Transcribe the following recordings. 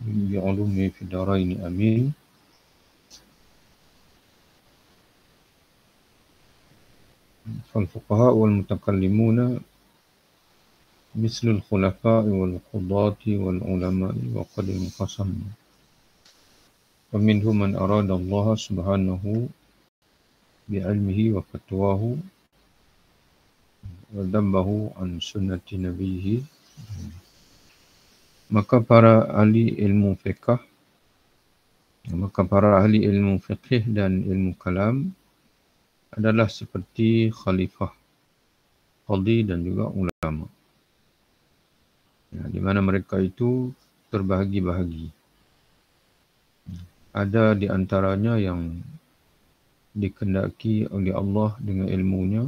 بعلومه في الدارين آمين. فالفقهاء والمتكلمون مثل الخلفاء والقضاة والعلماء وقد انقسموا، فمنهم من أراد الله سبحانه بعلمه وفتواه وذبه عن سنة نبيه. Maka para ahli ilmu fiqh dan ilmu kalam adalah seperti khalifah, qadhi dan juga ulama. Di mana mereka itu terbahagi-bahagi. Ada di antaranya yang dikehendaki oleh Allah dengan ilmunya.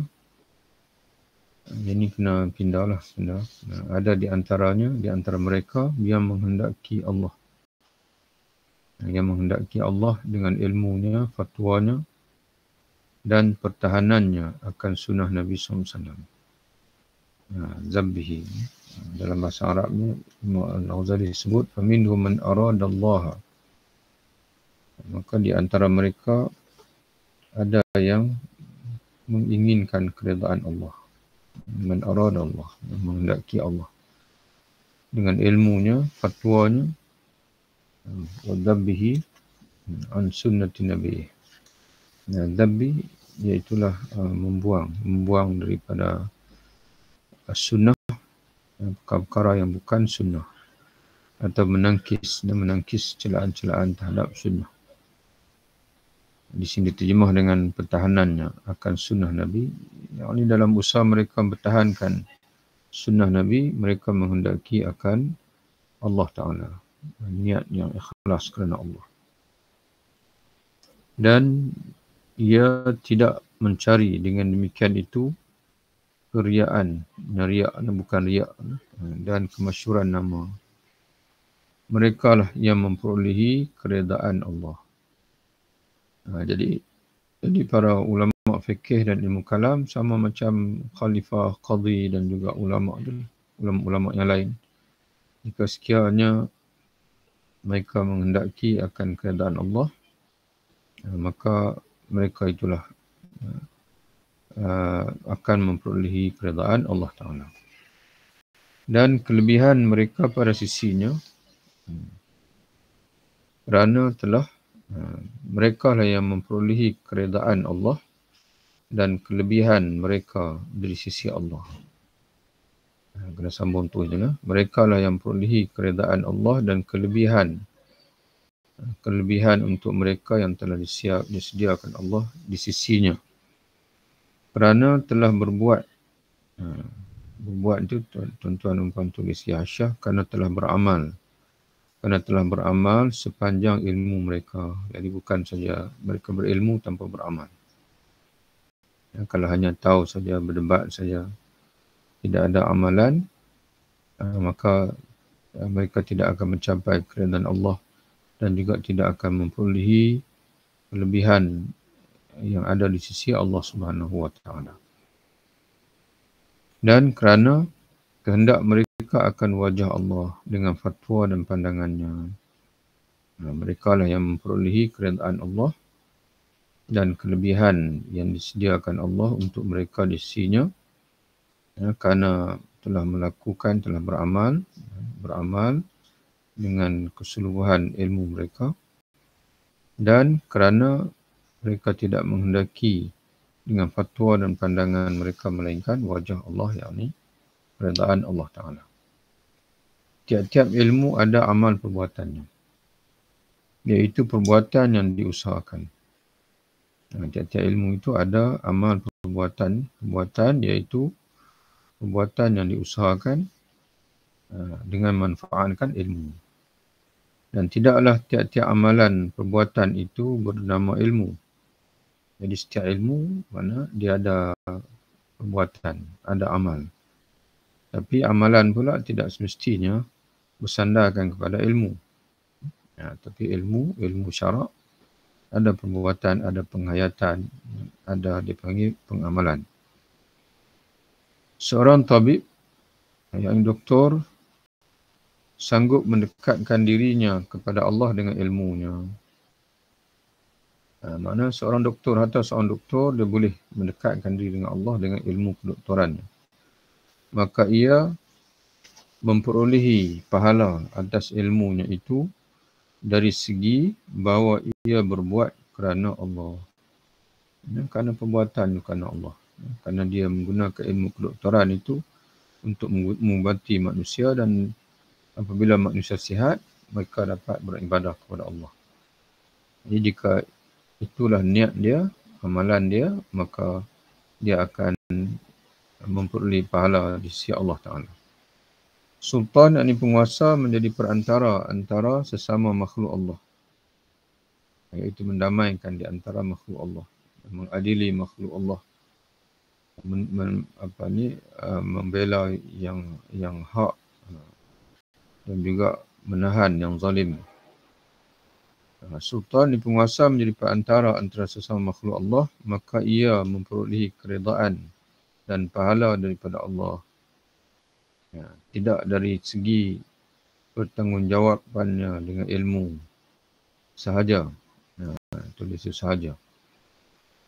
Ini kena pindahlah. Ada di antaranya, di antara mereka yang menghendaki Allah. Yang menghendaki Allah dengan ilmunya, fatwanya dan pertahanannya akan sunnah Nabi SAW. Zabbihi. Dalam bahasa Arabnya, Al-Ghazali sebut, فَمِنْهُمْ مَنْ أَرَادَ اللَّهَ. Maka di antara mereka ada yang menginginkan keredaan Allah. Man arada Allah, menghendaki Allah. Dengan ilmunya, fatwanya, wadabbihi an sunnati Nabi. Dabbi iaitulah membuang daripada sunnah, perkara yang bukan sunnah, atau menangkis celaan-celaan terhadap sunnah. Di sini terjemah dengan pertahanannya akan sunnah Nabi. Yang ini dalam usaha mereka mempertahankan sunnah Nabi, mereka menghendaki akan Allah Ta'ala. Niat yang ikhlas kerana Allah. Dan ia tidak mencari dengan demikian itu keriaan, riak bukan riak, dan kemasyhuran nama. Mereka lah yang memperolehi keredaan Allah. Jadi para ulama fikih dan ilmu kalam sama macam khalifah, qadhi dan juga ulama yang lain. Jika sekiranya mereka menghendaki akan keredaan Allah, maka mereka itulah akan memperolehi keredaan Allah Ta'ala. Dan kelebihan mereka pada sisinya, kerana telah mereka lah yang memperolehi keredaan Allah dan kelebihan mereka dari sisi Allah. Kena sambung tu je lah. Mereka lah yang memperolehi keredaan Allah dan kelebihan untuk mereka yang telah disediakan Allah di sisinya. Kerana telah berbuat itu tuan-tuan dan puan tulis ya Aisyah, kerana telah beramal sepanjang ilmu mereka. Jadi bukan saja mereka berilmu tanpa beramal. Kalau hanya tahu saja, berdebat saja, tidak ada amalan, maka mereka tidak akan mencapai keredaan Allah dan juga tidak akan memperolehi kelebihan yang ada di sisi Allah Subhanahu Wa Taala. Dan kerana kehendak mereka akan wajah Allah dengan fatwa dan pandangannya, mereka lah yang memperolehi keredaan Allah dan kelebihan yang disediakan Allah untuk mereka di sisinya, kerana telah beramal dengan keseluruhan ilmu mereka, dan kerana mereka tidak menghendaki dengan fatwa dan pandangan mereka melainkan wajah Allah, yakni keredaan Allah Ta'ala. Tiap-tiap ilmu ada amal perbuatannya, iaitu perbuatan yang diusahakan. Tiap-tiap ilmu itu ada amal perbuatan iaitu perbuatan yang diusahakan dengan manfaatkan ilmu. Dan tidaklah tiap-tiap amalan perbuatan itu bernama ilmu. Jadi setiap ilmu mana dia ada perbuatan, ada amal. Tapi amalan pula tidak semestinya bersandarkan kepada ilmu. Tapi ilmu syarak, ada perbuatan, ada penghayatan, ada dipanggil pengamalan. Seorang tabib, yang doktor, sanggup mendekatkan dirinya kepada Allah dengan ilmunya. Mana seorang doktor atau seorang doktor dia boleh mendekatkan diri dengan Allah dengan ilmu kedoktorannya. Maka ia memperolehi pahala atas ilmunya itu dari segi bahawa ia berbuat kerana Allah. Kerana perbuatan kerana Allah. Kerana dia menggunakan ilmu kedoktoran itu untuk mengubati manusia, dan apabila manusia sihat, mereka dapat beribadah kepada Allah. Jadi jika itulah niat dia, amalan dia, maka dia akan memperoleh pahala di sisi Allah Ta'ala. Sultan, yakni penguasa, menjadi perantara antara sesama makhluk Allah, iaitu mendamaikan di antara makhluk Allah, mengadili makhluk Allah, membela yang hak dan juga menahan yang zalim. Sultan, di penguasa, menjadi perantara antara sesama makhluk Allah, maka ia memperolehi keredaan dan pahala daripada Allah. Tidak dari segi pertanggungjawabannya dengan ilmu sahaja. Tulis itu sahaja.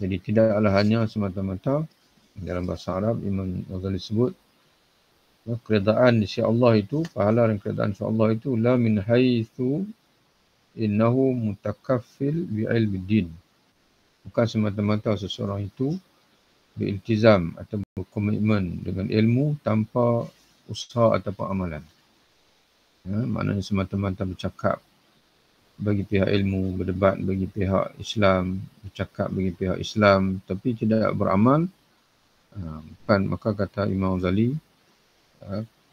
Jadi tidaklah hanya semata-mata, dalam bahasa Arab Imam Ghazali sebut, keredaan di sisi Allah itu, pahala dan keredaan di sisi Allah itu, la min haitsu innahu mutakaffil bi'ilmi din. Bukan semata-mata seseorang itu beriltizam atau berkomitmen dengan ilmu tanpa usaha ataupun amalan. Maknanya semata-mata bercakap bagi pihak ilmu, berdebat bagi pihak Islam, bercakap bagi pihak Islam, tapi tidak beramal, bukan. Maka kata Imam Ghazali,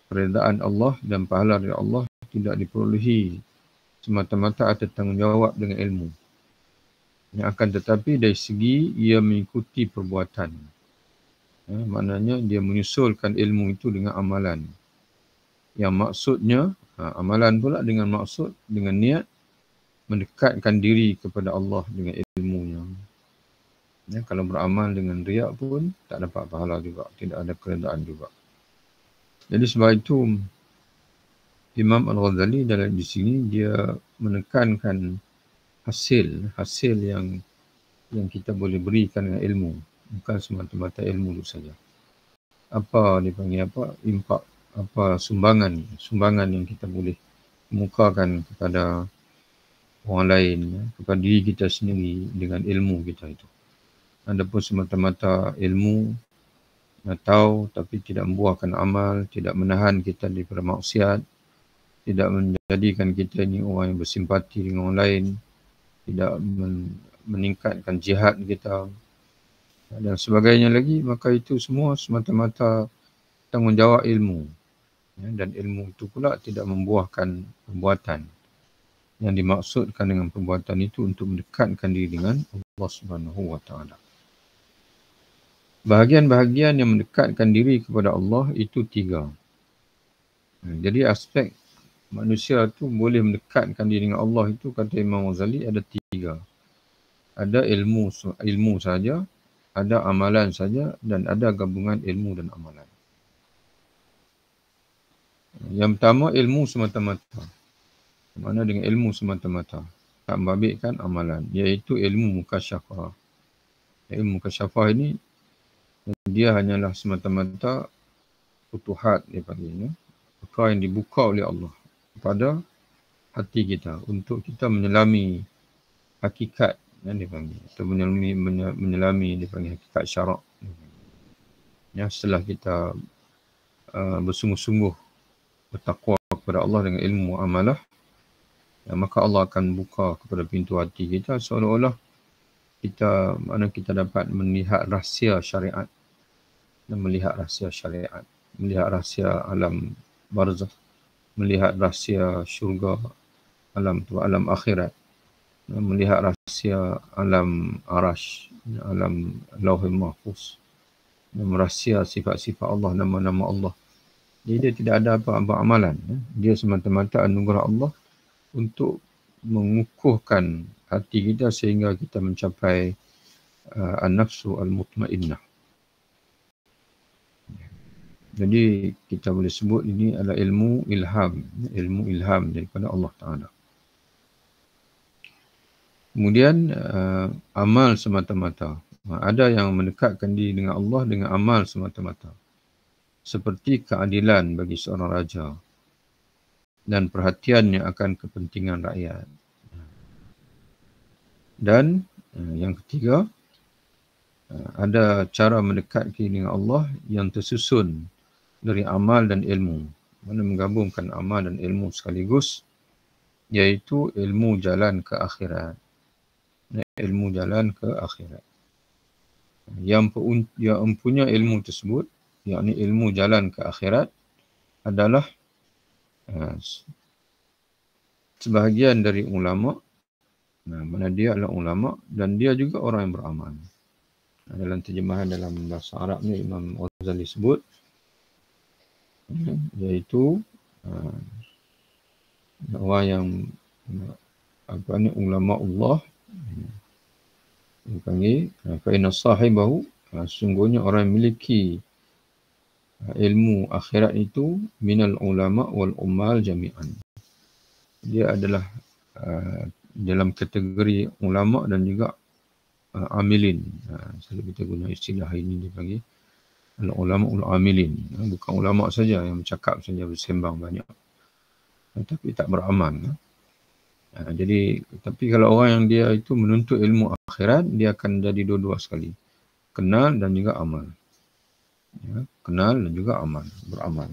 keredaan Allah dan pahala dari Allah tidak diperolehi semata-mata atas tanggungjawab dengan ilmu. Yang akan tetapi dari segi ia mengikuti perbuatan. Maknanya dia menyusulkan ilmu itu dengan amalan. Yang maksudnya, amalan pula dengan maksud, dengan niat mendekatkan diri kepada Allah dengan ilmunya. Kalau beramal dengan riak pun tak dapat pahala juga, tidak ada keredaan juga. Jadi sebab itu Imam Al-Ghazali dalam di sini dia menekankan hasil yang kita boleh berikan dengan ilmu, bukan semata-mata ilmu itu saja. Apa dipanggil impak, sumbangan yang kita boleh kemukakan kepada orang lain, kepada diri kita sendiri dengan ilmu kita itu. Adapun semata-mata ilmu, tahu tapi tidak membuahkan amal, tidak menahan kita daripada maksiat, tidak menjadikan kita ini orang yang bersimpati dengan orang lain, tidak meningkatkan jihad kita dan sebagainya lagi, maka itu semua semata-mata tanggungjawab ilmu. Dan ilmu itu pula tidak membuahkan perbuatan. Yang dimaksudkan dengan perbuatan itu untuk mendekatkan diri dengan Allah Subhanahu Wa Taala. Bahagian-bahagian yang mendekatkan diri kepada Allah itu 3. Jadi aspek manusia itu boleh mendekatkan diri dengan Allah itu, kata Imam Ghazali, ada 3. Ada ilmu saja, ada amalan saja, dan ada gabungan ilmu dan amalan. Yang pertama, ilmu semata-mata. Mana dengan ilmu semata-mata, tak membabitkan amalan, iaitu ilmu mukasyafah. Ilmu mukasyafah ini dia hanyalah semata-mata futuhat, dia panggilnya, perkara yang dibuka oleh Allah kepada hati kita untuk kita menyelami hakikat yang dipanggil, atau menyelami dipanggil hakikat syarak. Setelah kita bersungguh-sungguh bertakwa kepada Allah dengan ilmu muamalah, maka Allah akan buka kepada pintu hati kita seolah-olah kita dapat melihat rahsia syariat, dan melihat rahsia syariat, melihat rahsia alam barzakh, melihat rahsia syurga, alam akhirat, melihat rahsia alam arash, alam lauhul mahfuz, rahsia sifat-sifat Allah, nama-nama Allah. Jadi dia tidak ada apa-apa amalan. Dia semata-mata anugerah Allah untuk mengukuhkan hati kita sehingga kita mencapai an-nafsu al-mutmainnah. Jadi kita boleh sebut ini adalah ilmu ilham daripada Allah Ta'ala. Kemudian amal semata-mata. Ada yang mendekatkan diri dengan Allah dengan amal semata-mata. Seperti keadilan bagi seorang raja dan perhatiannya akan kepentingan rakyat. Dan yang ketiga, ada cara mendekat dengan Allah yang tersusun dari amal dan ilmu. Mana menggabungkan amal dan ilmu sekaligus, iaitu ilmu jalan ke akhirat. Ilmu jalan ke akhirat. Yang mempunyai ilmu tersebut, yakni ilmu jalan ke akhirat, adalah sebahagian dari ulama. Mana dia adalah ulama dan dia juga orang yang beramal. Dalam terjemahan dalam bahasa Arab ni Imam Ghazali sebut, iaitu orang yang ulama Allah dipanggil fa inna sahibahu, sesungguhnya orang yang memiliki ilmu akhirat itu minal ulama wal ummal jami'an. Dia adalah dalam kategori ulama dan juga amilin. Selalu kita guna istilah ini dipanggil ulama ul amilin. Bukan ulama saja yang bercakap saja, bersembang banyak, tapi tak beramal. Jadi, tapi kalau orang yang dia itu menuntut ilmu akhirat, dia akan jadi dua-dua sekali. Kenal dan juga amal. Kenal dan juga amal, beramal.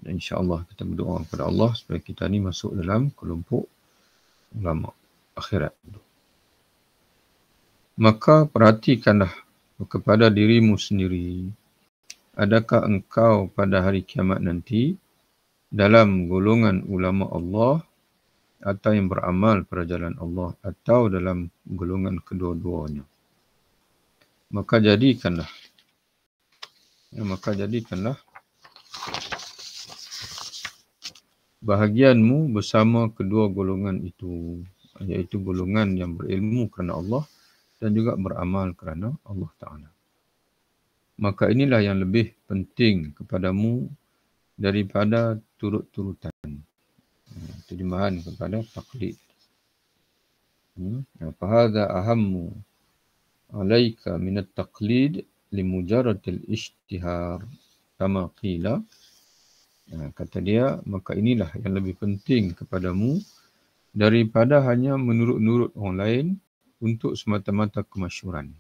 Dan insya-Allah kita berdoa kepada Allah supaya kita ni masuk dalam kelompok ulama akhirat. Maka perhatikanlah kepada dirimu sendiri. Adakah engkau pada hari kiamat nanti dalam golongan ulama Allah atau yang beramal pada jalan Allah atau dalam golongan kedua-duanya? Maka jadikanlah bahagianmu bersama kedua golongan itu, iaitu golongan yang berilmu kerana Allah dan juga beramal kerana Allah Ta'ala. Maka inilah yang lebih penting kepadamu daripada turut-turutan. Terjemahan kepada taklid. Fahadha ahammu alaika minat taqlid limujaradil ishtihar kama qila. Kata dia, maka inilah yang lebih penting kepadamu daripada hanya menurut-nurut orang lain untuk semata-mata kemasyhuran.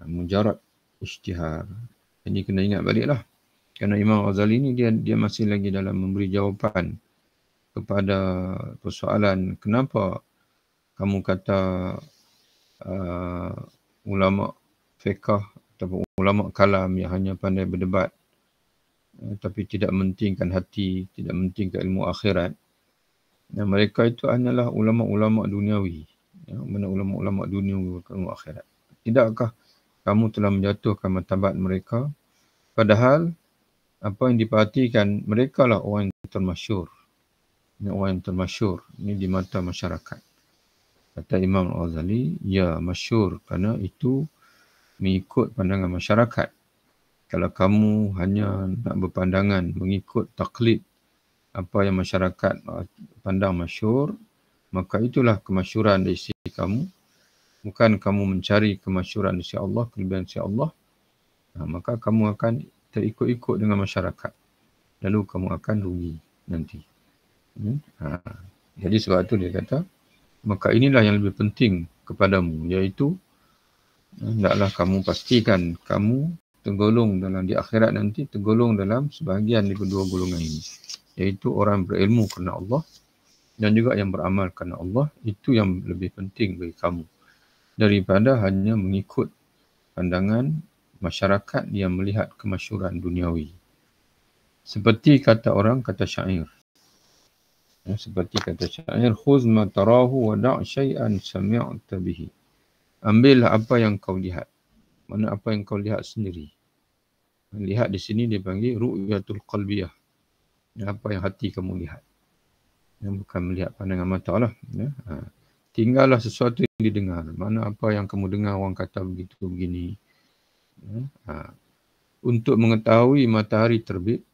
Mujarad ishtihar. Ini kena ingat baliklah. Kerana Imam Ghazali ni dia masih lagi dalam memberi jawapan kepada persoalan kenapa kamu kata ulama fiqh atau ulama kalam yang hanya pandai berdebat tapi tidak mementingkan hati, tidak mementingkan ilmu akhirat. Dan mereka itu hanyalah ulama-ulama duniawi. Mana ulama-ulama duniawi ilmu akhirat. Tidakkah kamu telah menjatuhkan martabat mereka? Padahal apa yang diperhatikan, mereka lah orang yang termasyhur. Ini orang yang termasyhur. Ini di mata masyarakat. Kata Imam Ghazali, ya masyhur kerana itu mengikut pandangan masyarakat. Kalau kamu hanya nak berpandangan mengikut taklid apa yang masyarakat pandang masyhur, maka itulah kemasyhuran dari sisi kamu. Bukan kamu mencari kemasyhuran dari sisi Allah, kelebihan sisi Allah, maka kamu akan terikut-ikut dengan masyarakat. Lalu kamu akan rugi nanti. Jadi sebab itu dia kata, maka inilah yang lebih penting kepadamu, iaitu hendaklah kamu pastikan kamu tergolong dalam di akhirat nanti, tergolong dalam sebahagian dari kedua golongan ini, iaitu orang berilmu kerana Allah dan juga yang beramal kerana Allah. Itu yang lebih penting bagi kamu daripada hanya mengikut pandangan masyarakat yang melihat kemasyhuran duniawi. Seperti kata orang, kata syair. Seperti kata syair, khuz ma tarahu wa da' syai'an sami'ta bihi. Ambillah apa yang kau lihat. Mana apa yang kau lihat sendiri. Lihat di sini dipanggil ru'yatul qalbiyah. Apa yang hati kamu lihat. Bukan melihat pandangan mata lah. Tinggallah sesuatu yang didengar. Mana apa yang kamu dengar orang kata begitu begini. untuk mengetahui matahari terbit,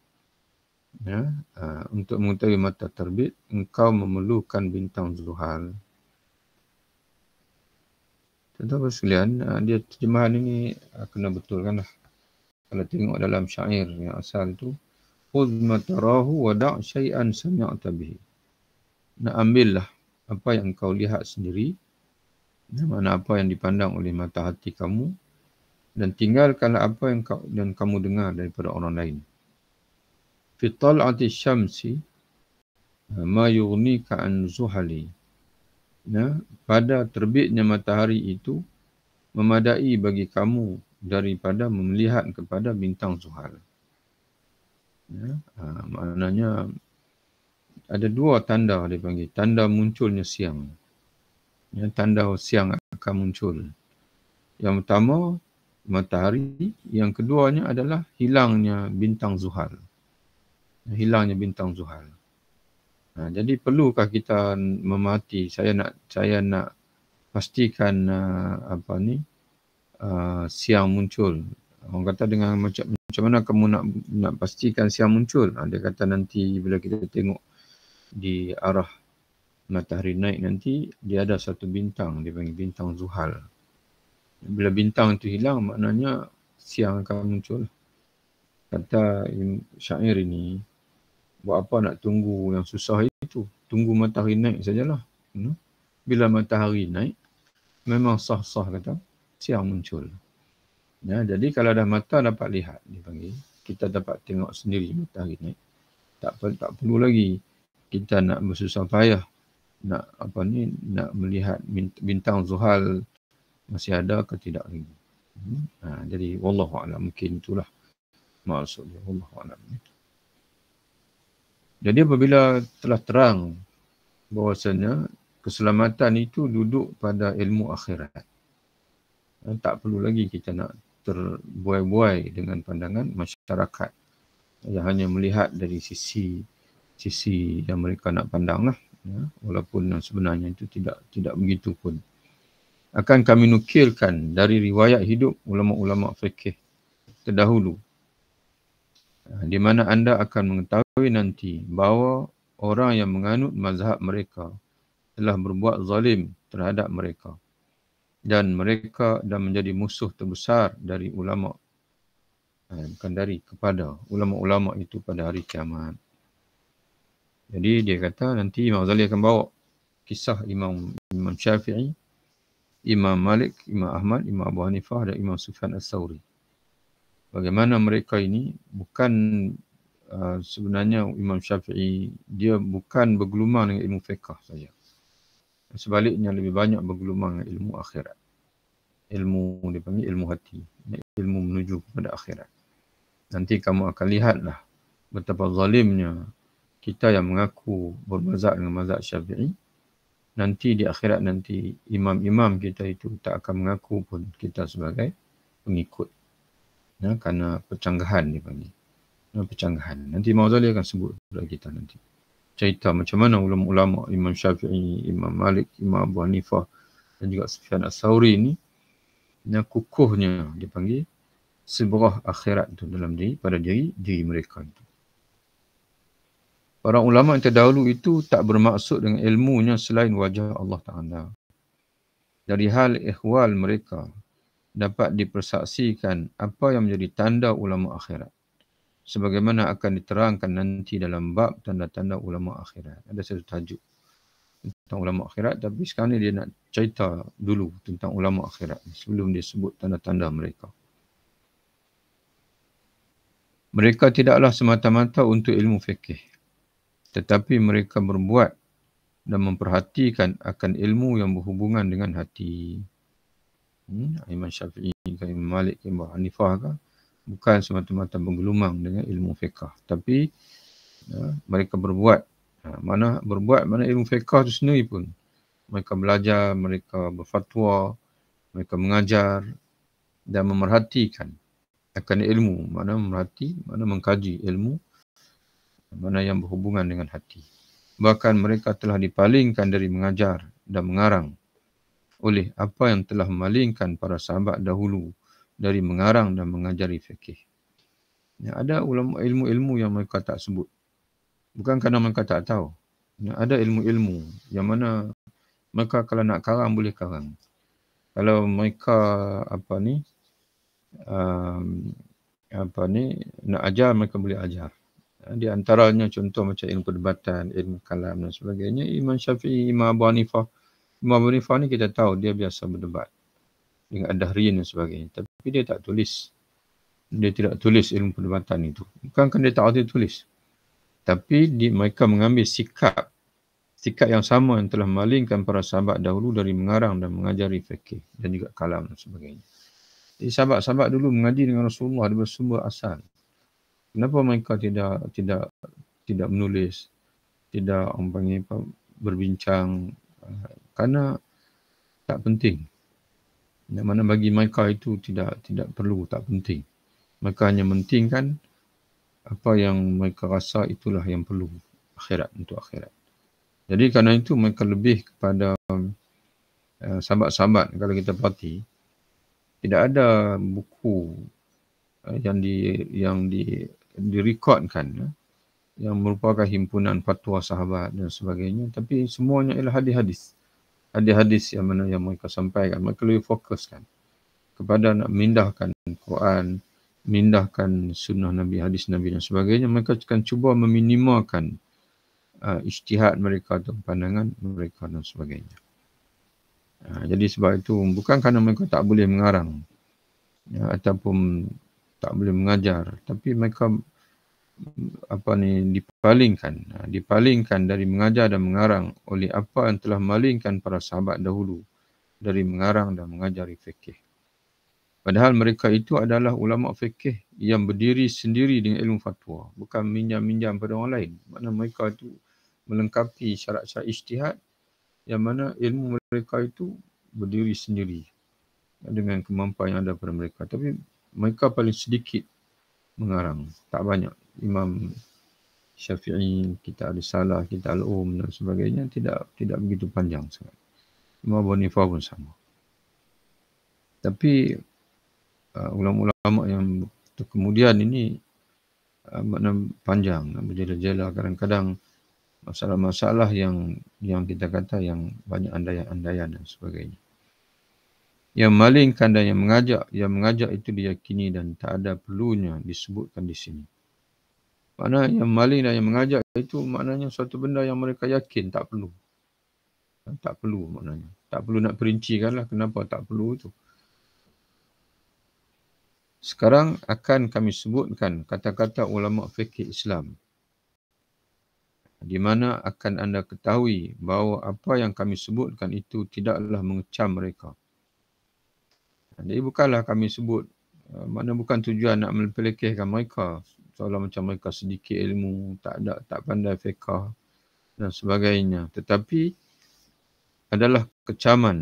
ya, untuk mengetahui matahari terbit, engkau memerlukan bintang Zuhal. Tuan-tuan sekalian, dia terjemahan ini kena betulkan lah. Kalau tengok dalam syair yang asal tu, khudh ma tarahu wa da' syai'an sami'ta bihi. Nak ambillah apa yang kau lihat sendiri, mana apa yang dipandang oleh mata hati kamu, dan tinggalkanlah apa yang kamu dengar daripada orang lain. Fi tal'ati syamsi ma yughnika an zuhali. Pada terbitnya matahari itu memadai bagi kamu daripada melihat kepada bintang Zuhal. Maknanya ada dua tanda dia panggil. Tanda munculnya siang. Tanda siang akan muncul. Yang pertama matahari, yang keduanya adalah hilangnya bintang Zuhal. Hilangnya bintang Zuhal. Jadi perlukah kita memati? Saya nak pastikan siang muncul. Orang kata dengan macam mana kamu nak pastikan siang muncul? Dia kata nanti bila kita tengok di arah matahari naik nanti, dia ada satu bintang, dia panggil bintang Zuhal. Bila bintang itu hilang, maknanya siang akan muncul. Kata syair ini, buat apa nak tunggu yang susah itu? Tunggu matahari naik sajalah. Bila matahari naik, memang sah-sah kata, siang muncul. Jadi kalau dah mata dapat lihat, dipanggil, kita dapat tengok sendiri matahari naik. Tak perlu lagi kita nak bersusah payah nak melihat bintang Zuhal masih ada ke tidak lagi. Jadi wallahu a'lam, mungkin itulah maksudnya, wallahu a'lam. Jadi apabila telah terang bahawasanya keselamatan itu duduk pada ilmu akhirat, tak perlu lagi kita nak terbuai-buai dengan pandangan masyarakat yang hanya melihat dari sisi yang mereka nak pandang lah. Walaupun sebenarnya itu tidak begitu pun. Akan kami nukilkan dari riwayat hidup ulama-ulama fikih terdahulu, di mana anda akan mengetahui nanti bahawa orang yang menganut mazhab mereka telah berbuat zalim terhadap mereka, dan mereka dah menjadi musuh terbesar dari ulama, kepada ulama-ulama itu pada hari kiamat. Jadi dia kata nanti Imam Ghazali akan bawa kisah Imam Syafi'i, Imam Malik, Imam Ahmad, Imam Abu Hanifah dan Imam Sufyan As-Sawri. Bagaimana mereka ini bukan sebenarnya Imam Syafi'i, dia bukan bergelumang dengan ilmu fiqh saja. Sebaliknya lebih banyak bergelumang dengan ilmu akhirat. Ilmu dipanggil ilmu hati, ilmu menuju kepada akhirat. Nanti kamu akan lihatlah betapa zalimnya kita yang mengaku bermazhab dengan mazhab Syafi'i. Nanti di akhirat nanti imam-imam kita itu tak akan mengaku pun kita sebagai pengikut. Kerana percanggahan dipanggil. Percanggahan. Nanti Imam Ghazali akan sebut kepada kita nanti. Cerita macam mana ulama-ulama Imam Syafi'i, Imam Malik, Imam Abu Hanifah dan juga Sufyan As-Sawri ini, yang kukuhnya dipanggil seberah akhirat itu dalam pada diri mereka itu. Para ulama yang terdahulu itu tak bermaksud dengan ilmunya selain wajah Allah Ta'ala. Dari hal ihwal mereka dapat dipersaksikan apa yang menjadi tanda ulama akhirat. Sebagaimana akan diterangkan nanti dalam bab tanda-tanda ulama akhirat. Ada satu tajuk tentang ulama akhirat, tapi sekarang ni dia nak cerita dulu tentang ulama akhirat sebelum dia sebut tanda-tanda mereka. Mereka tidaklah semata-mata untuk ilmu fikih, tetapi mereka berbuat dan memperhatikan akan ilmu yang berhubungan dengan hati. Imam Syafi'i, Imam Malik, Imam Hanifah kan, bukan semata-mata bergelumang dengan ilmu fiqh, tapi mereka berbuat. Mana ilmu fiqh itu sendiri pun mereka belajar, mereka berfatwa, mereka mengajar dan memerhatikan akan ilmu. Mana memerhati, mana mengkaji ilmu, mana yang berhubungan dengan hati. Bahkan mereka telah dipalingkan dari mengajar dan mengarang oleh apa yang telah memalingkan para sahabat dahulu dari mengarang dan mengajari fikih. Ada ulama ilmu-ilmu yang mereka tak sebut. Bukan kerana mereka tak tahu. Ada ilmu-ilmu yang mana mereka kalau nak karang boleh karang. Kalau mereka nak ajar, mereka boleh ajar. Di antaranya contoh macam ilmu perdebatan, ilmu kalam dan sebagainya. Imam Syafi'i, Imam Abu Hanifah. Imam Abu Hanifah ni kita tahu dia biasa berdebat dengan Ad-Dahriyin dan sebagainya. Tapi dia tak tulis. Dia tidak tulis ilmu perdebatan itu. Bukan dia tak arti tulis. Tapi mereka mengambil sikap yang sama yang telah memalingkan para sahabat dahulu dari mengarang dan mengajari fikih dan juga kalam dan sebagainya. Jadi sahabat-sahabat dulu mengaji dengan Rasulullah dari bersumber asal. Kenapa mereka tidak menulis, tidak berbincang? Kerana tak penting. Yang mana bagi mereka itu tidak perlu, tak penting. Mereka hanya mentingkan apa yang mereka rasa itulah yang perlu untuk akhirat. Jadi kerana itu mereka lebih kepada sahabat-sahabat. Kalau kita perhati, tidak ada buku yang direkodkan yang merupakan himpunan fatwa sahabat dan sebagainya, tapi semuanya ialah hadis-hadis. Hadis-hadis yang mana yang mereka sampaikan, mereka lebih fokuskan kepada nak memindahkan Quran, memindahkan sunnah Nabi, hadis Nabi dan sebagainya. Mereka akan cuba meminimalkan ijtihad mereka atau pandangan mereka dan sebagainya. Jadi sebab itu bukan kerana mereka tak boleh mengarang ataupun tak boleh mengajar, tapi mereka dipalingkan dari mengajar dan mengarang oleh apa yang telah memalingkan para sahabat dahulu dari mengarang dan mengajari fikih. Padahal mereka itu adalah ulama fikih yang berdiri sendiri dengan ilmu fatwa, bukan minjam-minjam pada orang lain. Makna mereka itu melengkapi syarat-syarat ijtihad yang mana ilmu mereka itu berdiri sendiri dengan kemampuan yang ada pada mereka. Tapi mereka paling sedikit mengarang, tak banyak. Imam Syafi'i, kita Risalah, kita Al-Um dan sebagainya tidak begitu panjang sangat. Imam Abu Hanifah pun sama. Tapi ulama-ulama yang kemudian ini makna panjang, berjela-jela, kadang-kadang masalah-masalah yang kita kata yang banyak andaian-andaian dan sebagainya. Yang malingkan dan yang mengajak itu diyakini dan tak ada perlunya disebutkan di sini. Makna yang maling dan yang mengajak itu maknanya suatu benda yang mereka yakin tak perlu. Tak perlu maknanya. Tak perlu nak perincikanlah kenapa tak perlu itu. Sekarang akan kami sebutkan kata-kata ulama fikih Islam, di mana akan anda ketahui bahawa apa yang kami sebutkan itu tidaklah mengecam mereka. Jadi bukanlah kami sebut, makna bukan tujuan nak melekehkan mereka, seolah macam mereka sedikit ilmu, tak pandai fiqh dan sebagainya. Tetapi adalah kecaman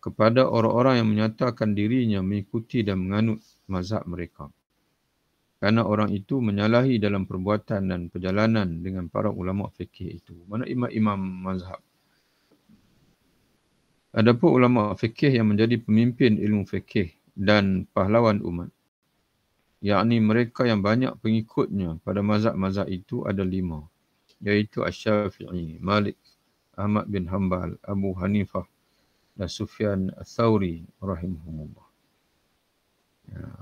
kepada orang-orang yang menyatakan dirinya mengikuti dan menganut mazhab mereka. Kerana orang itu menyalahi dalam perbuatan dan perjalanan dengan para ulama fikih itu. Mana imam-imam mazhab. Adapun ulama fikih yang menjadi pemimpin ilmu fikih dan pahlawan umat, yakni mereka yang banyak pengikutnya pada mazhab-mazhab itu ada 5, iaitu Asy-Syafi'i, Malik, Ahmad bin Hanbal, Abu Hanifah dan Sufyan Ats-Tsauri rahimahumullah.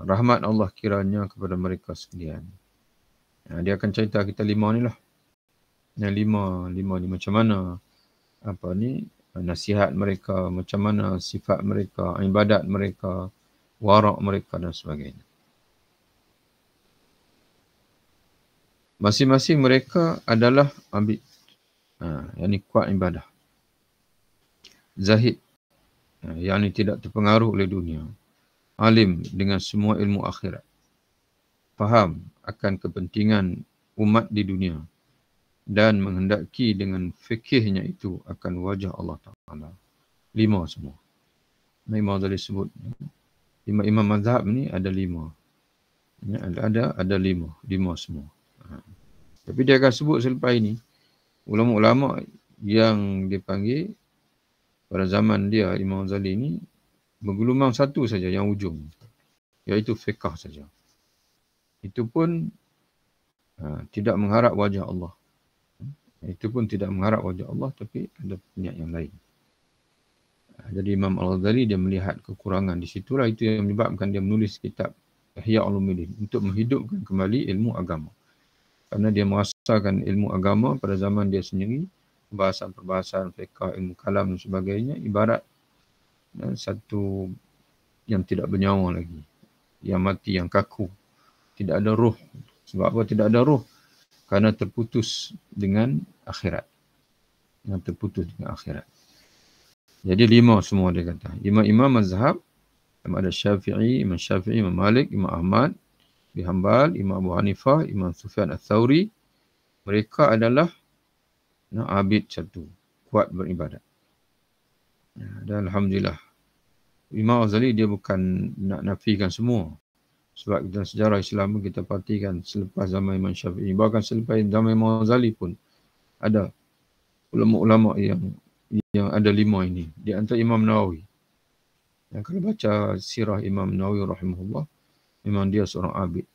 Rahmat Allah kiranya kepada mereka sekalian. Dia akan cerita kita 5 ni lah. Yang 5 ni macam mana nasihat mereka, macam mana sifat mereka, ibadat mereka, warak mereka dan sebagainya. Masing-masing mereka adalah abid, yakni kuat ibadah. Zahid, yakni tidak terpengaruh oleh dunia. Alim dengan semua ilmu akhirat. Faham akan kepentingan umat di dunia. Dan menghendaki dengan fikihnya itu akan wajah Allah Ta'ala. 5 semua. Imam Ghazali sebut. Imam mazhab ni ada 5. Ada 5 semua. Tapi dia akan sebut selepas ini, ulama-ulama yang dipanggil pada zaman dia, Imam Ghazali ni, bergelumang satu saja yang ujung. Iaitu fiqh saja. Itu pun tidak mengharap wajah Allah. Itu pun tidak mengharap wajah Allah, tapi ada niat yang lain. Jadi Imam Al-Ghazali dia melihat kekurangan di situlah, itu yang menyebabkan dia menulis kitab Ihya Ulumuddin untuk menghidupkan kembali ilmu agama. Karena dia merasakan ilmu agama pada zaman dia sendiri, perbahasan-perbahasan fiqh, ilmu kalam dan sebagainya, ibarat satu yang tidak bernyawa lagi, yang mati, yang kaku, tidak ada ruh. Sebab apa tidak ada ruh? Karena terputus dengan akhirat. Yang terputus dengan akhirat. Jadi 5 semua dia kata. Imam mazhab, ada Syafi'i, Imam Syafi'i, Imam Malik, Imam Ahmad bin Hanbal, Imam Abu Hanifah, Imam Sufyan Ats-Tsauri. Mereka adalah abid satu, kuat beribadat. Dan Alhamdulillah, Imam Ghazali dia bukan nak nafikan semua. Sebab dalam sejarah Islam kita perhatikan selepas zaman Imam Syafi'i, bahkan selepas zaman Imam Ghazali pun ada ulama-ulama yang ada 5 ini. Di antara Imam Nawawi. Yang kalau baca sirah Imam Nawawi rahimahullah, memang dia seorang abid,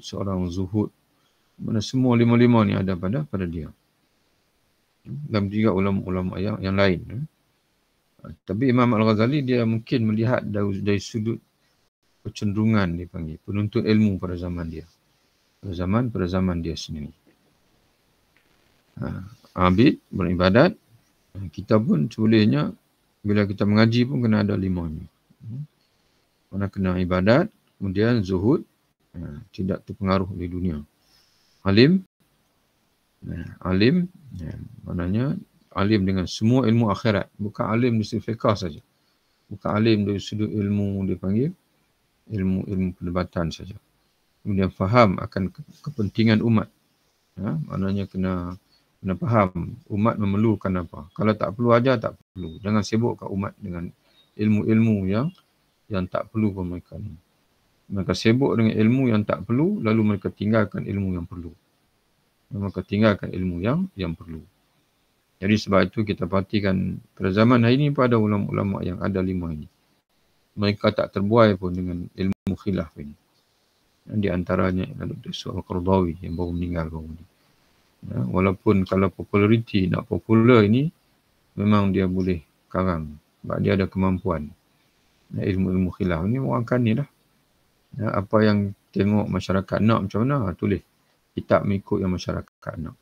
seorang zuhud. Mana semua 5 ni ada pada dia. Dan juga ulama-ulama yang lain. Tapi Imam Al-Ghazali dia mungkin melihat dari sudut kecenderungan dipanggil penuntut ilmu pada zaman dia. Pada zaman dia sendiri. Abid, beribadat. Kita pun sebolehnya bila kita mengaji pun kena ada 5 ni. Mana kena ibadat, kemudian zuhud, tidak terpengaruh di dunia. Alim, maknanya alim dengan semua ilmu akhirat, bukan alim dari sudut fiqh saja. Bukan alim dari sudut ilmu dipanggil ilmu perdebatan saja. Kemudian faham akan kepentingan umat. Maknanya kena faham umat memerlukan apa. Kalau tak perlu ajar, tak perlu. Jangan sibukkan umat dengan ilmu-ilmu yang tak perlu pun mereka ni. Mereka sibuk dengan ilmu yang tak perlu, lalu mereka tinggalkan ilmu yang perlu. Yang perlu. Jadi sebab itu kita perhatikan pada zaman hari ini pada ulama-ulama yang ada 5 ini. Mereka tak terbuai pun dengan ilmu khilaf ini. Di antaranya Dr. Al-Qaradawi yang baru meninggal baru ini. Walaupun kalau populariti, nak popular ini, memang dia boleh karang. Sebab dia ada kemampuan. Ilmu-ilmu khilaf ni orang kan ni lah. Apa yang tengok masyarakat nak macam mana, tulis. Kitab mengikut yang masyarakat nak.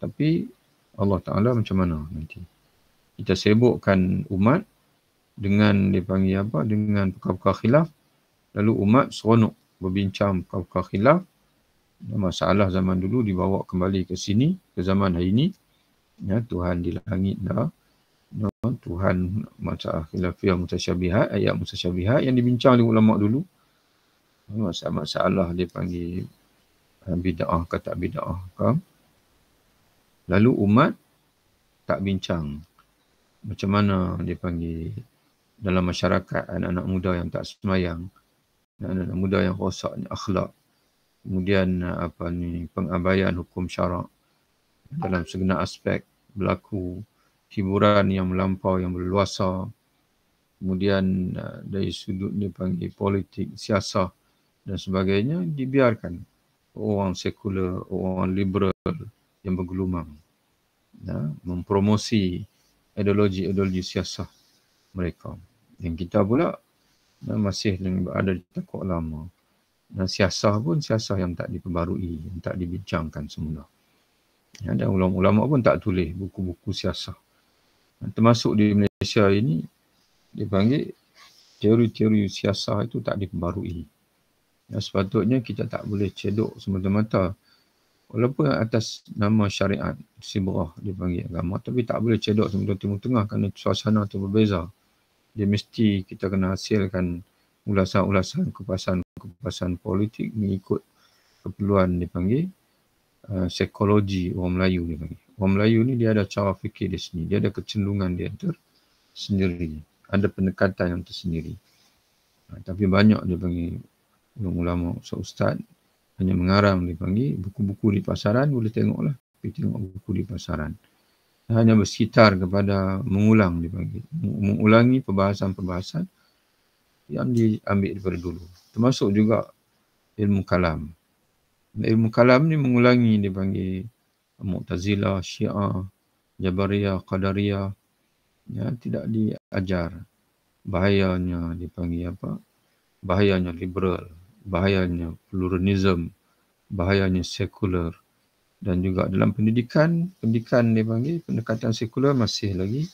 Tapi Allah Ta'ala macam mana nanti. Kita sibukkan umat dengan dipanggil apa, dengan perkara-perkara khilaf. Lalu umat seronok berbincang perkara-perkara khilaf. Masalah zaman dulu dibawa kembali ke sini, ke zaman hari ini. Tuhan di langit dah. Tuhan masalah khilafiyah mutasyabihat, ayat mutasyabihat yang dibincang oleh ulama dulu. Masalah dia panggil bid'ah ke tak bid'ah ke. Lalu umat tak bincang macam mana dia panggil dalam masyarakat anak-anak muda yang tak semayang, anak-anak muda yang rosak akhlak. Kemudian pengabaian hukum syarak dalam segenap aspek berlaku, hiburan yang melampau, yang berluasa. Kemudian dari sudut dia panggil politik, siasah dan sebagainya dibiarkan orang sekular, orang liberal yang bergelumang mempromosi ideologi siasah mereka. Dan kita pula masih berada di takut lama. Dan siasah pun siasah yang tak diperbarui, yang tak dibincangkan semula. Dan ulama-ulama pun tak tulis buku-buku siasah. Termasuk di Malaysia ini, dipanggil teori-teori siasah itu tak diperbarui. Sepatutnya kita tak boleh cedok semata-mata. Walaupun atas nama syariat, sibrah dipanggil agama, tapi tak boleh cedok semata Timur Tengah kerana suasana itu berbeza. Dia mesti kita kena hasilkan ulasan-ulasan kupasan politik mengikut keperluan dipanggil psikologi orang Melayu dipanggil. Orang Melayu ni dia ada cara fikir dia sendiri, dia ada kecenderungan dia tersendiri, ada pendekatan yang tersendiri. Tapi banyak dia panggil ulama ustaz hanya mengarang dipanggil buku-buku di pasaran, boleh tengoklah, pergi tengok buku di pasaran. Hanya bersekitar kepada mengulang dipanggil, mengulangi perbahasan-perbahasan yang diambil daripada dulu. Termasuk juga ilmu kalam. Ilmu kalam ni mengulangi dipanggil Mu'tazilah, Syiah, Jabariyah, Qadariyah. Ya, tidak diajar. Bahayanya dipanggil apa? Bahayanya liberal, bahayanya pluralism, bahayanya sekular. Dan juga dalam pendidikan dipanggil pendekatan sekular masih lagi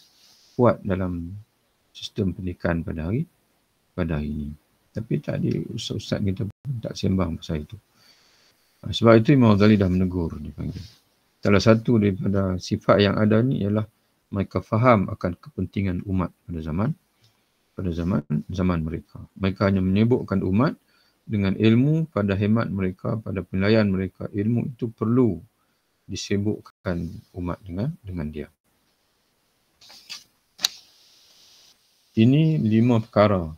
kuat dalam sistem pendidikan pada hari ini. Tapi tadi ustaz-ustaz kita pun tak sembang pasal itu. Sebab itu Imam Ghazali dah menegur dipanggil. Salah satu daripada sifat yang ada ni ialah mereka faham akan kepentingan umat pada zaman mereka. Mereka hanya menyibukkan umat dengan ilmu pada hemat mereka, pada penilaian mereka. Ilmu itu perlu disibukkan umat dengan dia. Ini 5 perkara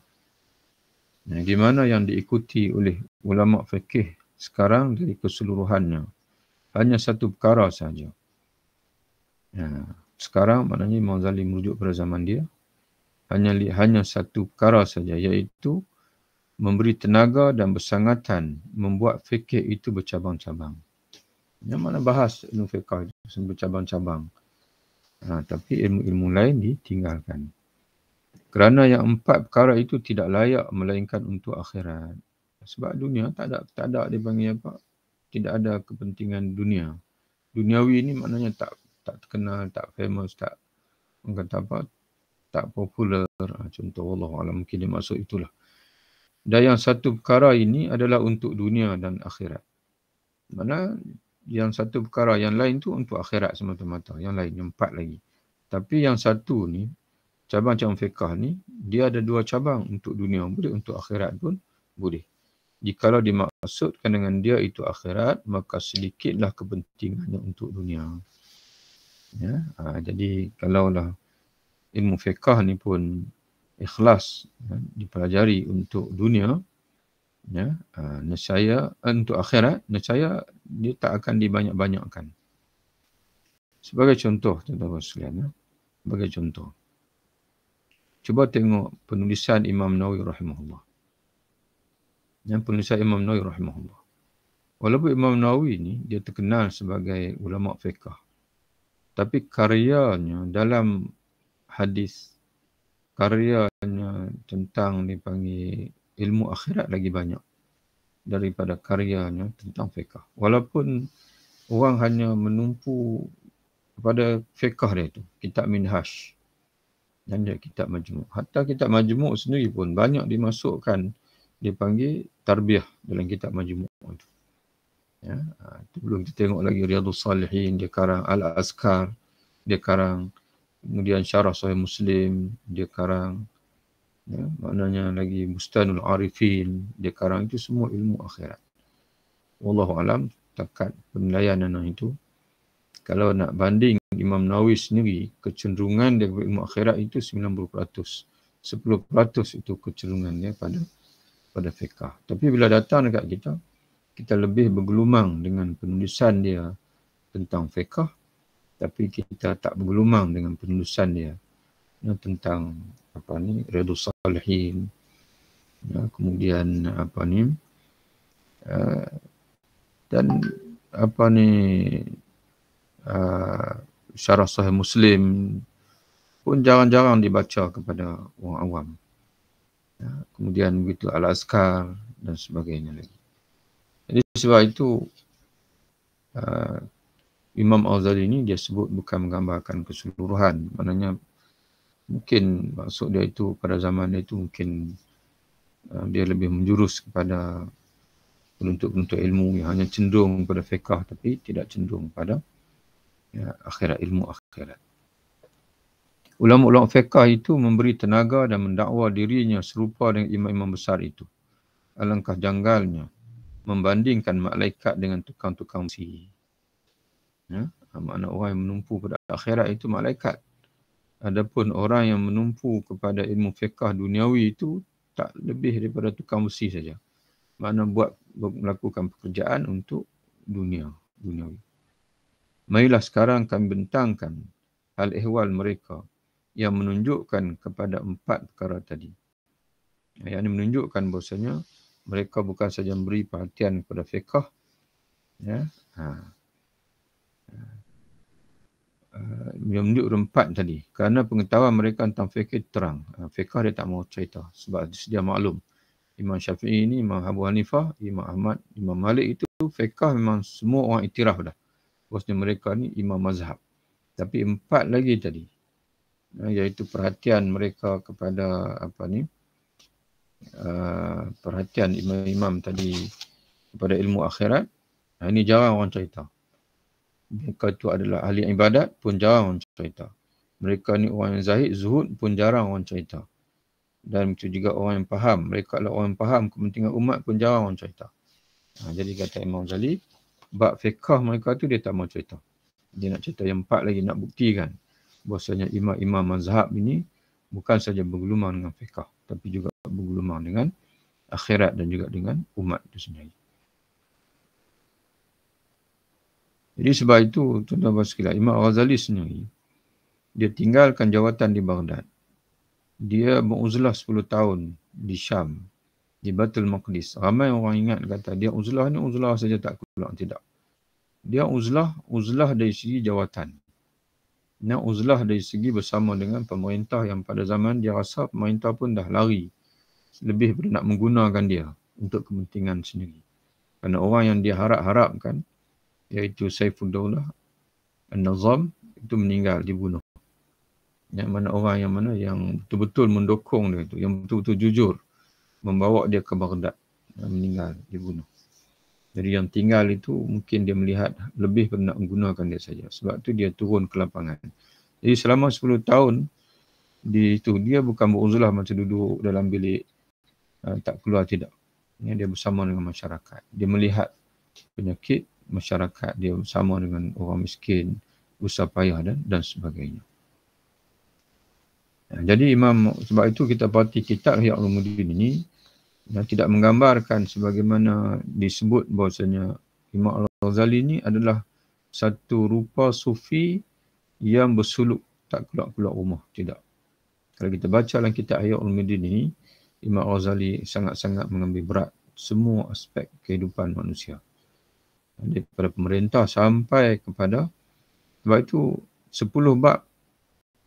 di mana yang diikuti oleh ulama fikih sekarang dari keseluruhannya. Hanya satu perkara saja. Sekarang maknanya Imam Ghazali merujuk pada zaman dia. Hanya satu perkara saja, iaitu memberi tenaga dan bersangatan membuat fikih itu bercabang-cabang. Yang mana bahas ilmu fiqh itu bercabang-cabang. Tapi ilmu-ilmu lain ditinggalkan. Kerana yang 4 perkara itu tidak layak melainkan untuk akhirat. Sebab dunia tak ada dipanggil apa? Tidak ada kepentingan dunia. Duniawi ni maknanya tak terkenal, tak famous, tak orang kata apa? Tak popular. Contoh Wallahualam mungkin dia maksud itulah. Dan yang satu perkara ini adalah untuk dunia dan akhirat. Mana yang satu perkara, yang lain tu untuk akhirat semata-mata. Yang lain, yang 4 lagi. Tapi yang satu ni, cabang-cabang fiqah ni, dia ada 2 cabang untuk dunia. Boleh untuk akhirat pun boleh. Jikalau dimaksudkan dengan dia itu akhirat, maka sedikitlah kepentingannya untuk dunia. Ya, jadi kalaulah ilmu fiqah ni pun ikhlas dipelajari untuk dunia, nescaya untuk akhirat, nescaya dia tak akan dibanyak-banyakkan. Sebagai contoh, tuan-tuan sekalian, sebagai contoh. Cuba tengok penulisan Imam Nawawi rahimahullah. Penulisan Imam Nawawi rahimahullah. Walaupun Imam Nawawi ni dia terkenal sebagai ulama fiqh, tapi karyanya dalam hadis, karyanya tentang dipanggil ilmu akhirat lagi banyak daripada karyanya tentang fiqh. Walaupun orang hanya menumpu kepada fiqh dia itu, kitab Minhaj dan dia kitab Majmu'. Hatta kitab Majmu' sendiri pun banyak dimasukkan dipanggil tarbiyah dalam kitab Majmu' itu. Itu belum kita tengok lagi Riyadhus Salihin, dia karang Al-Azkar, dia karang kemudian Syarah Sahih Muslim, dia karang maknanya lagi Bustanul Arifin, dia karang itu semua ilmu akhirat. Wallahualam, takat penilaian itu, kalau nak banding Imam Nawawi sendiri, kecenderungan dia ilmu akhirat itu 90%. 10% itu kecenderungannya pada fiqh. Tapi bila datang dekat kita lebih bergelumang dengan penulisan dia tentang fiqh, tapi kita tak bergelumang dengan penulisan dia tentang Riyadhus Salihin, kemudian dan Syarah Sahih Muslim pun jarang-jarang dibaca kepada orang awam. Kemudian begitu Al-Azkar dan sebagainya lagi. Jadi sebab itu Imam Al-Ghazali ini dia sebut bukan menggambarkan keseluruhan. Maknanya mungkin maksud dia itu pada zaman dia itu mungkin dia lebih menjurus kepada penuntut-penuntut ilmu yang hanya cenderung pada fiqh tapi tidak cenderung pada akhirat, ilmu akhirat. Ulama-ulama fiqh itu memberi tenaga dan mendakwa dirinya serupa dengan imam-imam besar itu. Alangkah janggalnya membandingkan malaikat dengan tukang-tukang besi. Makna orang yang menumpu pada akhirat itu malaikat. Adapun orang yang menumpu kepada ilmu fiqh duniawi itu tak lebih daripada tukang besi saja. Makna melakukan pekerjaan untuk duniawi. Marilah sekarang kami bentangkan hal ehwal mereka yang menunjukkan kepada 4 perkara tadi. Yang ini menunjukkan bahasanya Mereka bukan saja memberi perhatian kepada fiqh, ya. Yang menunjuk 4 tadi. Kerana pengetahuan mereka tentang fiqh terang. Fiqh dia tak mau cerita. Sebab dia maklum. Imam Syafi'i ni, Imam Abu Hanifah, Imam Ahmad, Imam Malik itu fiqh memang semua orang iktiraf dah. Bosnya mereka ni imam mazhab. Tapi 4 lagi tadi. Iaitu perhatian mereka kepada perhatian imam-imam tadi kepada ilmu akhirat. Ini jarang orang cerita. Mereka itu adalah ahli ibadat pun jarang orang cerita. Mereka ni orang yang zahid, zuhud pun jarang orang cerita. Dan itu juga orang yang faham. Mereka adalah orang yang faham kepentingan umat pun jarang orang cerita. Jadi kata Imam Ghazali, bab fiqh mereka tu dia tak mau cerita. Dia nak cerita yang 4 lagi, nak buktikan bahawasanya imam-imam mazhab ini bukan saja bergelumang dengan fiqh, tapi juga bergelumang dengan akhirat dan juga dengan umat itu sendiri. Jadi sebab itu, tuan-tuan sekalian, Imam Ghazali sendiri, dia tinggalkan jawatan di Baghdad. Dia beruzlah 10 tahun di Syam, di Baitul Maqdis. Ramai orang ingat kata, dia uzlah ni uzlah saja tak keluar. Tidak. Dia uzlah dari segi jawatan. Dia uzlah dari segi bersama dengan pemerintah yang pada zaman dia rasa pemerintah pun dah lari. Lebih pada nak menggunakan dia untuk kepentingan sendiri. Kerana orang yang dia harap-harapkan, iaitu Saifuddaulah An-Nazam, itu meninggal, dibunuh. Yang mana orang yang betul-betul mendukung dia itu, yang betul-betul jujur, membawa dia ke Baghdad, meninggal, dibunuh. Jadi yang tinggal itu mungkin dia melihat lebih pada nak menggunakan dia saja. Sebab tu dia turun ke lapangan. Jadi selama 10 tahun, dia bukan beruzlah macam duduk dalam bilik, tak keluar, tidak. Dia bersama dengan masyarakat. Dia melihat penyakit masyarakat, dia bersama dengan orang miskin, usaha payah dan sebagainya. Jadi sebab itu kita parti kitab Ihya Ulumuddin ini yang tidak menggambarkan sebagaimana disebut bahawasanya Imam Al-Ghazali ini adalah satu rupa sufi yang bersuluk tak keluar-keluar rumah. Tidak. Kalau kita baca dalam kitab Ihya Ulumuddin ini, Imam Al-Ghazali sangat-sangat mengambil berat semua aspek kehidupan manusia. Daripada pemerintah sampai kepada, sebab itu 10 bab,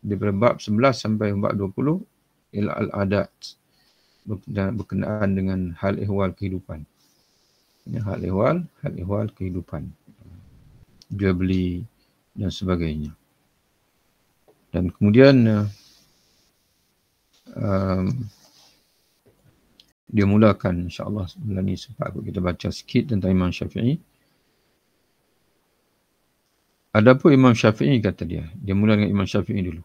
daripada bab 11 sampai bab 20 ialah al-adat, berkenaan dengan hal ehwal kehidupan. Hal ehwal kehidupan. Jual beli dan sebagainya. Dan kemudian dia mulakan, insya-Allah bulan ni sempat kita baca sikit tentang Imam Syafi'i. Adapun Imam Syafi'i, kata dia mula dengan Imam Syafi'i dulu.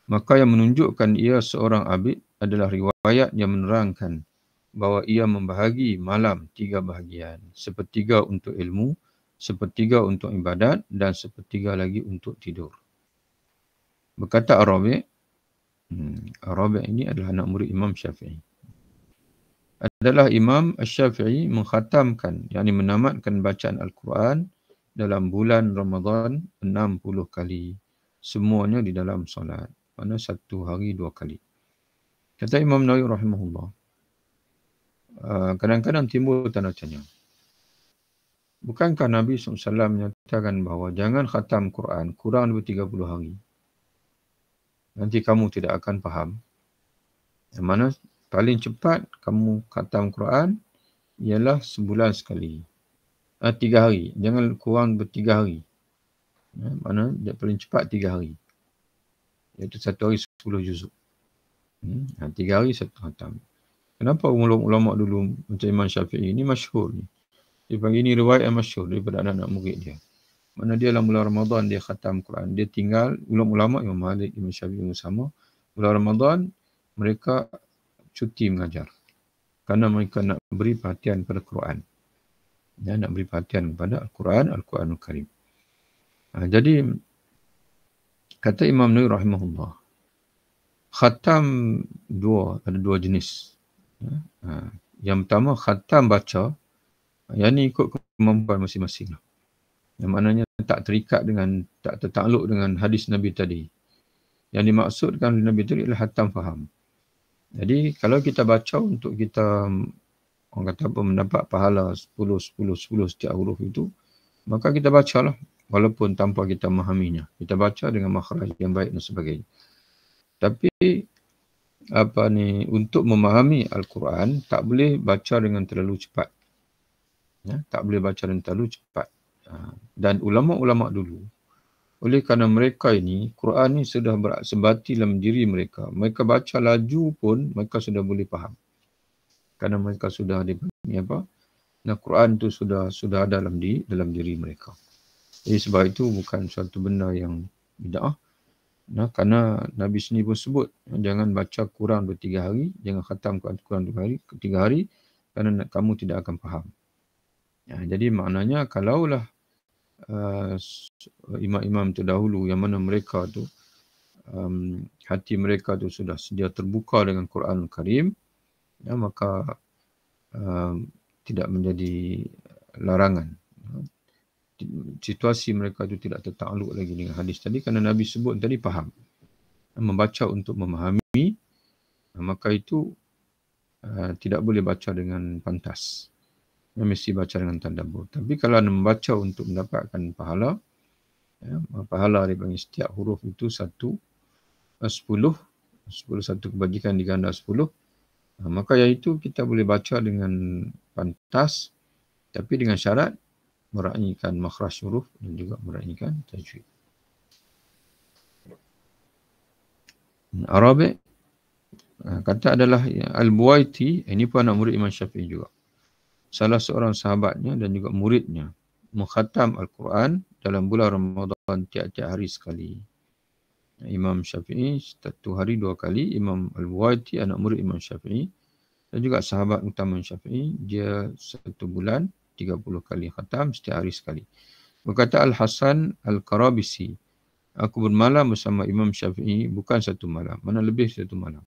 Maka yang menunjukkan ia seorang abid adalah riwayat yang menerangkan bahawa ia membahagi malam 3 bahagian. Sepertiga untuk ilmu, sepertiga untuk ibadat dan sepertiga lagi untuk tidur. Berkata Ar-Rabi', Ar-Rabi' ini adalah anak murid Imam Syafi'i. Adalah Imam Syafi'i mengkhatamkan, yakni menamatkan bacaan Al-Quran dalam bulan Ramadan 60 kali. Semuanya di dalam solat. Mana satu hari 2 kali. Kata Imam Nawawi rahimahullah, kadang-kadang timbul tanda tanya. Bukankah Nabi SAW menyatakan bahawa jangan khatam Quran kurang daripada 30 hari? Nanti kamu tidak akan faham. Yang mana paling cepat kamu khatam Quran ialah sebulan sekali. 3 hari. Jangan kurang daripada 3 hari. Mana dia paling cepat 3 hari. Iaitu 1 hari 10 juzuk. 3 hari 1 khatam. Kenapa ulama dulu macam Imam Syafi'i ini masyhur ni? Dia panggil ini riwayat yang masyhur daripada anak-anak murid dia. Mana dia dalam bulan Ramadan dia khatam Quran. Dia tinggal, ulama-ulama Imam Malik, Imam Syafi'i sama. Bulan Ramadan mereka cuti mengajar. Kerana mereka nak beri perhatian pada Quran. Nak beri perhatian kepada Al-Quran, Al-Quranul Karim. Jadi, kata Imam Nawawi rahimahullah, khatam ada dua jenis. Yang pertama, khatam baca, yang ni ikut kemampuan masing-masing. Yang maknanya tak terikat dengan, tak tertakluk dengan hadis Nabi tadi. Yang dimaksudkan Nabi tadi adalah khatam faham. Jadi, kalau kita baca untuk kita orang kata apa, mendapat pahala 10, 10, 10 setiap huruf itu, maka kita bacalah walaupun tanpa kita memahaminya. Kita baca dengan makhraj yang baik dan sebagainya. Tapi untuk memahami Al-Quran tak boleh baca dengan terlalu cepat. Ya, tak boleh baca dengan terlalu cepat. Dan ulama-ulama dulu, oleh kerana mereka ini, Quran ni sudah bersebati dalam diri mereka. Mereka baca laju pun mereka sudah boleh faham. Kerana mereka sudah Nah, Quran tu sudah ada dalam diri mereka. Jadi sebab itu bukan suatu benda yang bid'ah. Nah, kerana Nabi sendiri pun sebut, jangan baca kurang 2-3 hari, jangan khatam Quran kurang 3 hari, kerana kamu tidak akan faham. Ya, jadi maknanya kalaulah imam-imam terdahulu yang mana mereka tu hati mereka tu sudah sedia terbuka dengan Quran Karim, ya, maka tidak menjadi larangan. Situasi mereka itu tidak tertakluk lagi dengan hadis tadi, kerana Nabi sebut tadi faham. Membaca untuk memahami, maka itu tidak boleh baca dengan pantas. Mesti baca dengan tadabbur. Tapi kalau anda membaca untuk mendapatkan pahala, ya, pahala daripada setiap huruf itu 10 satu kebajikan diganda 10, maka iaitu kita boleh baca dengan pantas, tapi dengan syarat meraihkan makhraj huruf dan juga meraihkan tajwid. Arabic kata adalah Al-Buwaiti, ini pun anak murid Imam Syafi'i juga. Salah seorang sahabatnya dan juga muridnya mengkhatam Al-Quran dalam bulan Ramadan tiap-tiap hari sekali. Imam Syafi'i 1 hari 2 kali, Imam Al-Buwaiti anak murid Imam Syafi'i dan juga sahabat utama Syafi'i, dia 1 bulan 30 kali khatam setiap hari sekali. Berkata Al-Hasan Al-Karabisi, aku bermalam bersama Imam Syafi'i bukan 1 malam, mana lebih 1 malam.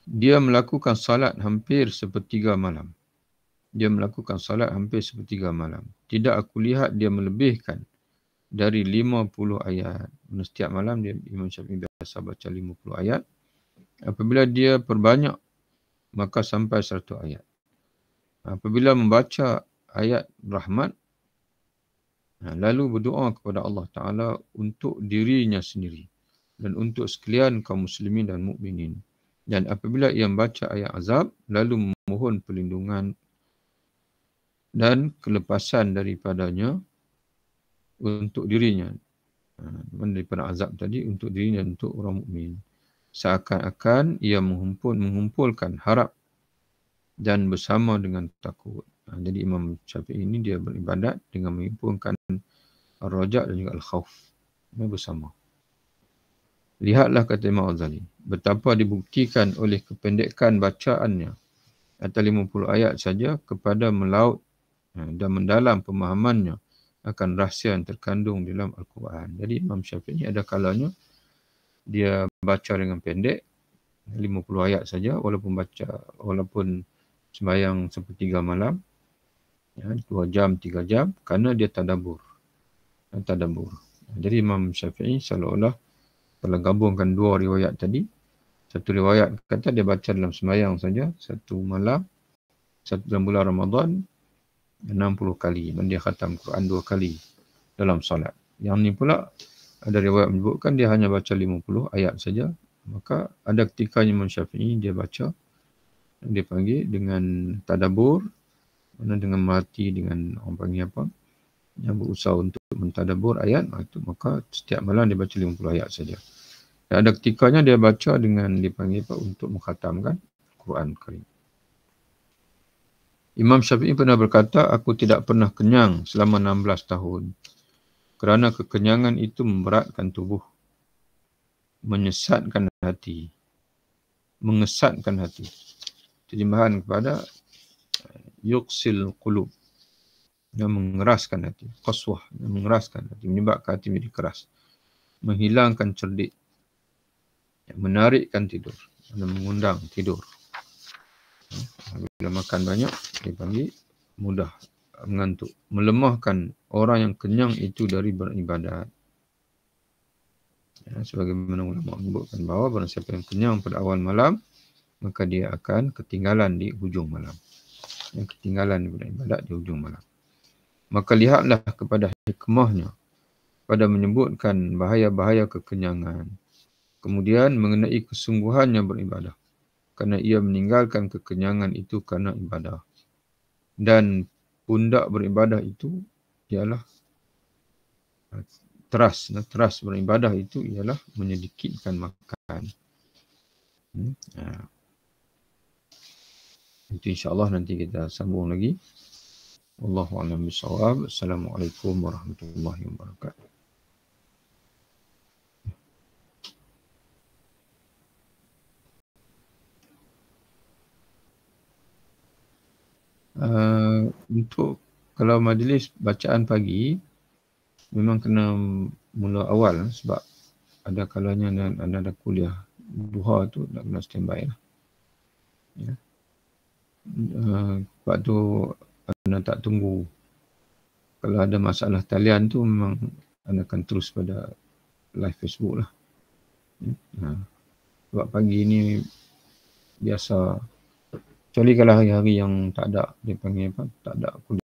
Dia melakukan salat hampir sepertiga malam. Tidak aku lihat dia melebihkan dari 50 ayat. Setiap malam Imam Syafi'i biasa baca 50 ayat. Apabila dia perbanyak, maka sampai 100 ayat. Apabila membaca ayat rahmat, lalu berdoa kepada Allah Ta'ala untuk dirinya sendiri dan untuk sekalian kaum muslimin dan mukminin. Dan apabila ia membaca ayat azab, lalu memohon perlindungan dan kelepasan daripadanya untuk dirinya. Daripada azab tadi untuk dirinya dan untuk orang mukmin. Seakan-akan ia mengumpulkan harap dan bersama dengan takut. Jadi Imam Syafi'i ini dia beribadat dengan menghimpunkan Ar-Raja' dan juga Al-Khawf. Bersama. Lihatlah kata Imam Ghazali, betapa dibuktikan oleh kependekan bacaannya atau 50 ayat saja kepada melaut dan mendalam pemahamannya akan rahsia yang terkandung dalam Al-Quran. Jadi Imam Syafi'i ada kalanya dia baca dengan pendek 50 ayat saja walaupun sembahyang sepertiga malam, 2 jam 3 jam, kerana dia tadabbur. Jadi Imam Syafi'i seolah-olah kalau gabungkan 2 riwayat tadi, satu riwayat kata dia baca dalam sembahyang saja, 1 malam, dalam bulan Ramadan 60 kali dan dia khatam Quran 2 kali dalam solat. Yang ni pula ada riwayat menyebutkan dia hanya baca 50 ayat saja. Maka ada ketika Imam Syafi'i dia baca, dia panggil dengan tadabbur, dengan mati, dengan orang panggil apa, yang berusaha untuk mentadabbur ayat, maka setiap malam dia baca 50 ayat saja. Dan ada ketikanya dia baca dengan dipanggil apa, untuk mengkhatamkan Quran Karim. Imam Syafi'i pernah berkata, aku tidak pernah kenyang selama 16 tahun. Kerana kekenyangan itu memberatkan tubuh, mengesatkan hati. Terjemahan kepada yuqsil qulub, yang mengeraskan hati. Qaswah, yang mengeraskan hati, menyebabkan hati menjadi keras. Menghilangkan cerdik, menarikkan tidur, dan mengundang tidur. Bila makan banyak, dia panggil mudah mengantuk. Melemahkan orang yang kenyang itu dari beribadat. Sebagaimana ulama menyebutkan bahawa barang siapa yang kenyang pada awal malam, maka dia akan ketinggalan di hujung malam. Yang ketinggalan beribadat di hujung malam. Maka lihatlah kepada hikmahnya pada menyebutkan bahaya-bahaya kekenyangan. Kemudian mengenai kesungguhannya beribadah. Kerana ia meninggalkan kekenyangan itu kerana ibadah. Dan pundak beribadah itu ialah teras beribadah itu ialah menyedikitkan makan. Itu insya-Allah nanti kita sambung lagi. Wallahu a'lam bishawab. Assalamualaikum warahmatullahi wabarakatuh. Untuk kalau majlis bacaan pagi memang kena mula awal sebab ada kalanya anda ada kuliah duha tu nak kena standby lah. Ya. Sebab tu anda tak tunggu. Kalau ada masalah talian tu memang anda akan terus pada live Facebook lah. Sebab pagi ni biasa, kecuali kalau hari-hari yang tak ada, dia panggil apa, tak ada kuliah.